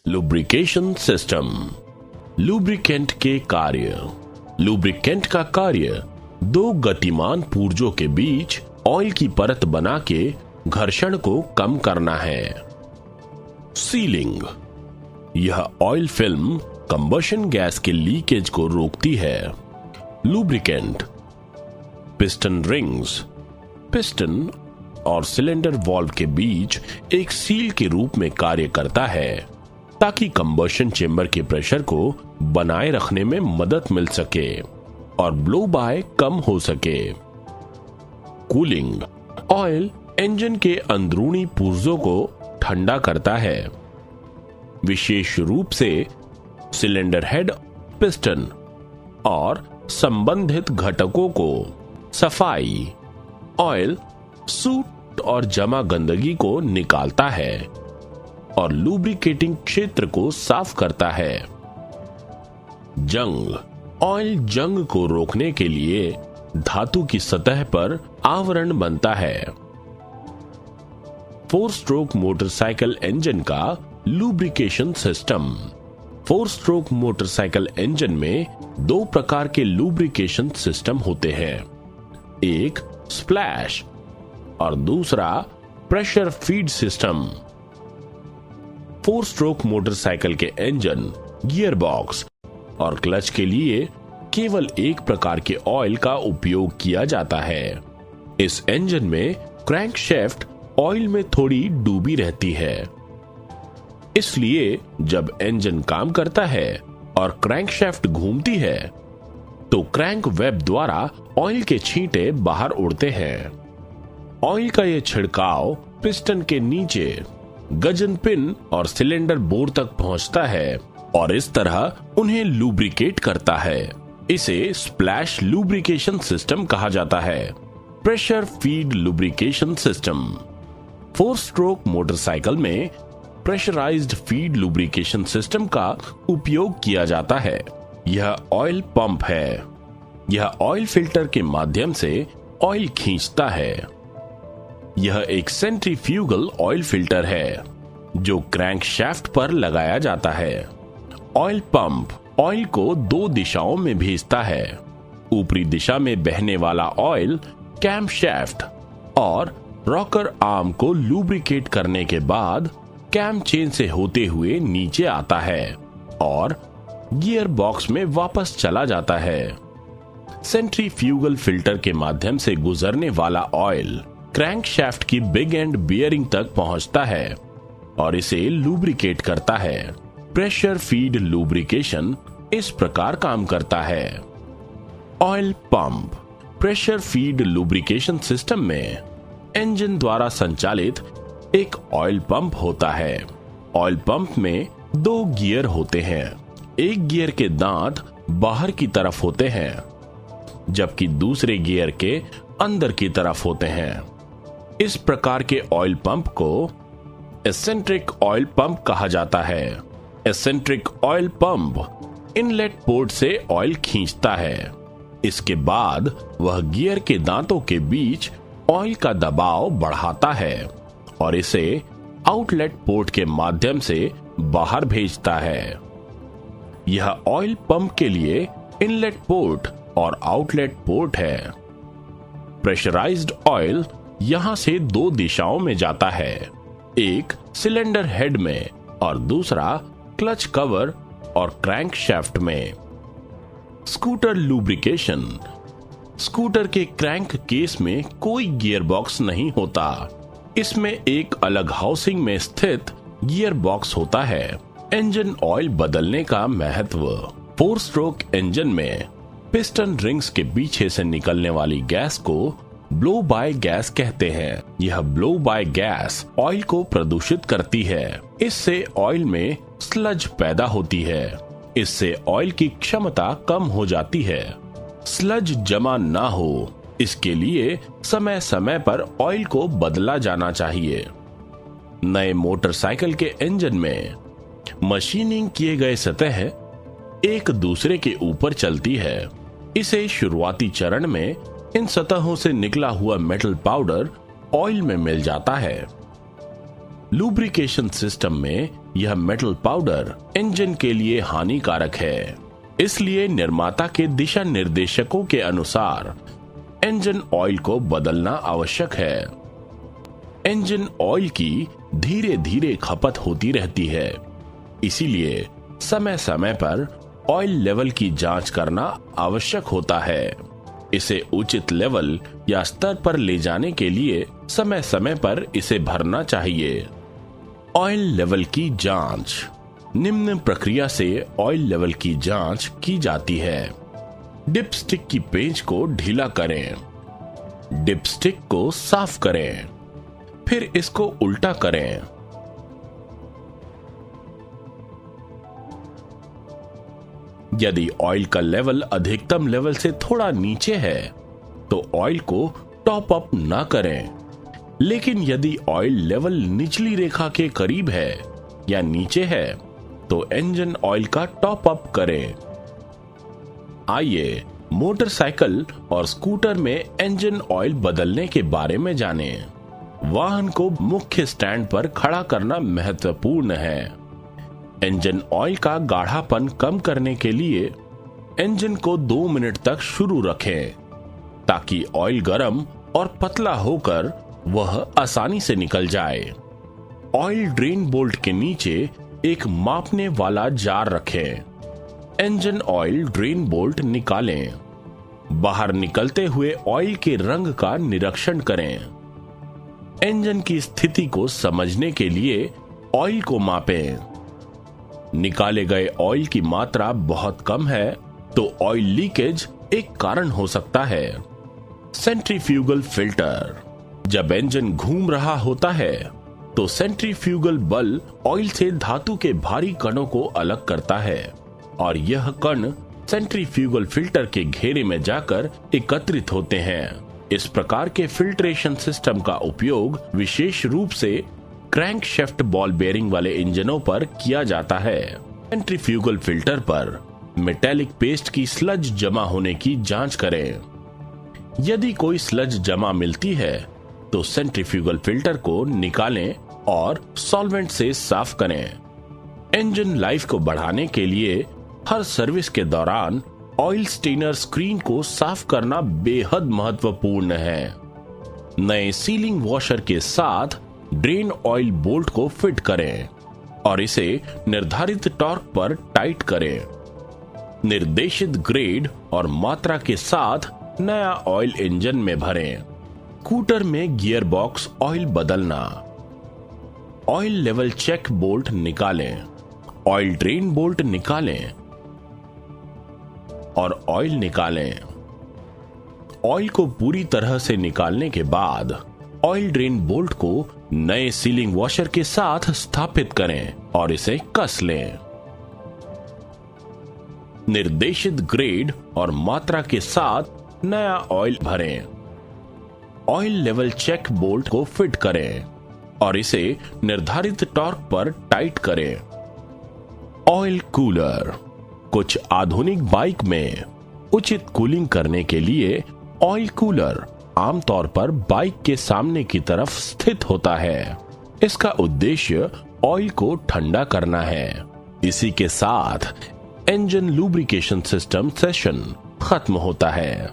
Lubrication system. Lubricant के कार्य। Lubricant का कार्य दो गतिमान पुर्जों के बीच ऑयल की परत बना के घर्षण को कम करना है। सीलिंग। यह ऑयल फिल्म कंबशन गैस के लीकेज को रोकती है। लुब्रिकेंट। Piston rings. पिस्टन और सिलेंडर वाल्व के बीच एक सील के रूप में कार्य करता है ताकि कंबशन चेंबर के प्रेशर को बनाए रखने में मदद मिल सके और ब्लो बाय कम हो सके। कूलिंग। ऑयल इंजन के अंदरूनी पुर्जों को ठंडा करता है, विशेष रूप से सिलेंडर हेड, पिस्टन और संबंधित घटकों को। सफाई। ऑयल सूट और जमा गंदगी को निकालता है और लुब्रिकेटिंग क्षेत्र को साफ करता है। जंग। ऑयल जंग को रोकने के लिए धातु की सतह पर आवरण बनता है। 4 स्ट्रोक मोटरसाइकिल इंजन का lubrication system. 4 stroke motorcycle engine में 2 प्रकार के लुब्रिकेशन सिस्टम होते हैं, एक स्प्लैश और दूसरा pressure feed system. 4 stroke motorcycle के इंजन, गियर बॉक्स और क्लच के लिए केवल एक प्रकार के ऑयल का उपयोग किया जाता है। इस इंजन में क्रैंकशाफ्ट ऑयल में थोड़ी डूबी रहती है, इसलिए जब इंजन काम करता है और क्रैंकशाफ्ट घूमती है तो क्रैंक वेब द्वारा ऑयल के छींटे बाहर उड़ते हैं। ऑयल का यह छिड़काव पिस्टन के नीचे गजन पिन और सिलेंडर बोर तक पहुंचता है और इस तरह उन्हें लुब्रिकेट करता है। इसे स्प्लैश लुब्रिकेशन सिस्टम कहा जाता है। Pressure feed lubrication system. 4 stroke motorcycle में प्रेशराइज्ड फीड लुब्रिकेशन सिस्टम का उपयोग किया जाता है। यह ऑयल पंप है। यह ऑयल फिल्टर के माध्यम से ऑयल खींचता है। यह एक सेंट्रीफ्यूगल ऑयल फिल्टर है जो क्रैंकशाफ्ट पर लगाया जाता है। ऑयल पंप ऑयल को 2 दिशाओं में भेजता है। ऊपरी दिशा में बहने वाला ऑयल कैमशाफ्ट और रॉकर आर्म को लुब्रिकेट करने के बाद कैम चेन से होते हुए नीचे आता है और गियर बॉक्स में वापस चला जाता है। सेंट्रीफ्यूगल फिल्टर के माध्यम से गुजरने वाला ऑयल क्रैंकशाफ्ट की बिग एंड बियरिंग तक पहुंचता है और इसे लुब्रिकेट करता है। प्रेशर फीड लुब्रिकेशन इस प्रकार काम करता है। Oil pump. Pressure feed lubrication system में इंजन द्वारा संचालित एक ऑयल पंप होता है। ऑयल पंप में 2 गियर होते हैं। एक गियर के दांत बाहर की तरफ होते हैं जबकि दूसरे गियर के अंदर की तरफ होते हैं। इस प्रकार के ऑयल पंप को एसेंट्रिक ऑयल पंप कहा जाता है। Eccentric oil pump inlet port से ऑयल खींचता है। इसके बाद वह गियर के दांतों के बीच ऑयल का दबाव बढ़ाता है और इसे आउटलेट पोर्ट के माध्यम से बाहर भेजता है। यह ऑयल पंप के लिए इनलेट पोर्ट और आउटलेट पोर्ट है। प्रेशराइज्ड ऑयल यहां से 2 दिशाओं में जाता है, एक सिलेंडर हेड में और दूसरा क्लच कवर और क्रैंकशाफ्ट में। Scooter lubrication. स्कूटर के क्रैंक केस में कोई गियर बॉक्स नहीं होता। इसमें एक अलग हाउसिंग में स्थित गियर बॉक्स होता है। इंजन ऑयल बदलने का महत्व। 4 स्ट्रोक इंजन में पिस्टन रिंग्स के पीछे से निकलने वाली गैस को ब्लो बाय गैस कहते हैं। यह ब्लो बाय गैस ऑयल को प्रदूषित करती है। इससे ऑयल में स्लज पैदा होती है। इससे ऑयल की क्षमता कम हो जाती है। स्लज जमा ना हो, इसके लिए समय समय पर ऑयल को बदला जाना चाहिए। नए मोटरसाइकिल के इंजन में मशीनिंग किए गए सतह एक दूसरे के ऊपर चलती है। इसे शुरुआती चरण में इन सतहों से निकला हुआ मेटल पाउडर ऑयल में मिल जाता है। लुब्रिकेशन सिस्टम में यह मेटल पाउडर इंजन के लिए हानिकारक है, इसलिए निर्माता के दिशा निर्देशकों के अनुसार इंजन ऑयल को बदलना आवश्यक है। इंजन ऑयल की धीरे धीरे खपत होती रहती है, इसीलिए समय समय पर ऑयल लेवल की जांच करना आवश्यक होता है। इसे उचित लेवल या स्तर पर ले जाने के लिए समय समय पर इसे भरना चाहिए। ऑयल लेवल की जांच। निम्न प्रक्रिया से ऑयल लेवल की जांच की जाती है। डिपस्टिक की पेंच को ढीला करें, डिपस्टिक को साफ करें, फिर इसको उल्टा करें। यदि ऑयल का लेवल अधिकतम लेवल से थोड़ा नीचे है तो ऑयल को टॉप अप ना करें, लेकिन यदि ऑयल लेवल निचली रेखा के करीब है या नीचे है तो इंजन ऑयल का टॉप अप करें। आइए मोटरसाइकिल और स्कूटर में इंजन ऑयल बदलने के बारे में जानें। वाहन को मुख्य स्टैंड पर खड़ा करना महत्वपूर्ण है। इंजन ऑयल का गाढ़ापन कम करने के लिए इंजन को 2 मिनट तक शुरू रखें, ताकि ऑयल गर्म और पतला होकर वह आसानी से निकल जाए। ऑयल ड्रेन बोल्ट के नीचे एक मापने वाला जार रखें। इंजन ऑयल ड्रेन बोल्ट निकालें। बाहर निकलते हुए ऑयल के रंग का निरीक्षण करें। इंजन की स्थिति को समझने के लिए ऑयल को मापें। निकाले गए ऑयल की मात्रा बहुत कम है तो ऑयल लीकेज एक कारण हो सकता है। Centrifugal filter. जब इंजन घूम रहा होता है तो सेंट्रीफ्यूगल बल ऑयल से धातु के भारी कणों को अलग करता है और यह कण सेंट्रीफ्यूगल फिल्टर के घेरे में जाकर एकत्रित होते हैं। इस प्रकार के फिल्ट्रेशन सिस्टम का उपयोग विशेष रूप से क्रैंकशाफ्ट बॉल बेयरिंग वाले इंजनों पर किया जाता है। सेंट्रीफ्यूगल फिल्टर पर मेटेलिक पेस्ट की स्लज जमा होने की जांच करें। यदि कोई स्लज जमा मिलती है तो सेंट्रीफ्यूगल फिल्टर को निकालें और सॉल्वेंट से साफ करें। इंजन लाइफ को बढ़ाने के लिए हर सर्विस के दौरान ऑयल स्टेनर स्क्रीन को साफ करना बेहद महत्वपूर्ण है। नए सीलिंग वॉशर के साथ ड्रेन ऑयल बोल्ट को फिट करें और इसे निर्धारित टॉर्क पर टाइट करें। निर्देशित ग्रेड और मात्रा के साथ नया ऑयल इंजन में भरें। स्कूटर में गियर बॉक्स ऑयल बदलना। ऑयल लेवल चेक बोल्ट निकालें, ऑयल ड्रेन बोल्ट निकालें और ऑयल निकालें। ऑयल को पूरी तरह से निकालने के बाद ऑयल ड्रेन बोल्ट को नए सीलिंग वॉशर के साथ स्थापित करें और इसे कस लें। निर्देशित ग्रेड और मात्रा के साथ नया ऑयल भरें। ऑयल लेवल चेक बोल्ट को फिट करें और इसे निर्धारित टॉर्क पर टाइट करें। Oil cooler. कुछ आधुनिक बाइक में उचित कूलिंग करने के लिए ऑयल कूलर आमतौर पर बाइक के सामने की तरफ स्थित होता है। इसका उद्देश्य ऑयल को ठंडा करना है। इसी के साथ इंजन लुब्रिकेशन सिस्टम सेशन खत्म होता है।